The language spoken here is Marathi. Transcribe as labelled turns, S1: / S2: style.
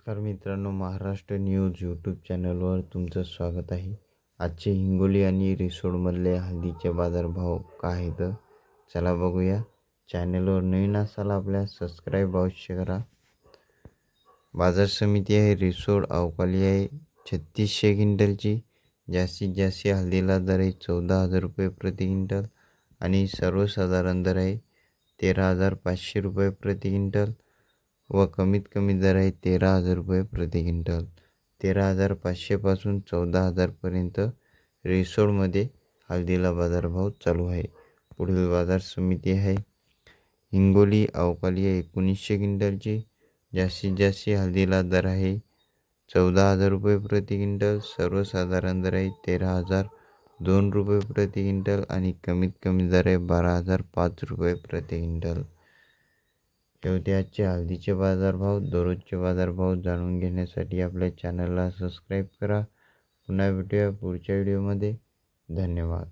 S1: नमस्कार मित्रांनो, महाराष्ट्र न्यूज यूट्यूब चॅनलवर तुमचं स्वागत आहे। आजचे हिंगोली आणि रिसोडमधले हळदीचे बाजारभाव काय आहेत चला बघूया। चॅनलवर नवीन असाल आपल्यास सबस्क्राईब अवश्य करा। बाजार समिती आहे रिसोड अवकाली आहे 3600 क्विंटलची। जास्तीत जास्त हळदीला दर आहे 14,000 रुपये प्रति क्विंटल आणि सर्वसाधारण दर आहे 13,500 रुपये प्रति क्विंटल व कमीत कमी दर आहे 13,000 रुपये प्रति क्विंटल। 13,500 पासून 14,000 पर्यंत रिसोडमध्ये हळदीला बाजारभाव चालू आहे। पुढील बाजार समिती आहे हिंगोली अवकाली आहे 1900 क्विंटलची। जास्तीत जास्त हळदीला दर आहे 14,000 रुपये प्रति क्विंटल। सर्वसाधारण दर आहे 13,002 रुपये प्रति क्विंटल आणि कमीत कमी दर आहे 12,005 रुपये प्रति क्विंटल। शेवटी आजचे हळदीचे बाजारभाव दररोजचे बाजारभाव जाणून घेण्यासाठी आपल्या चॅनलला सबस्क्राईब करा। पुन्हा भेटूया पुढच्या व्हिडिओमध्ये। धन्यवाद।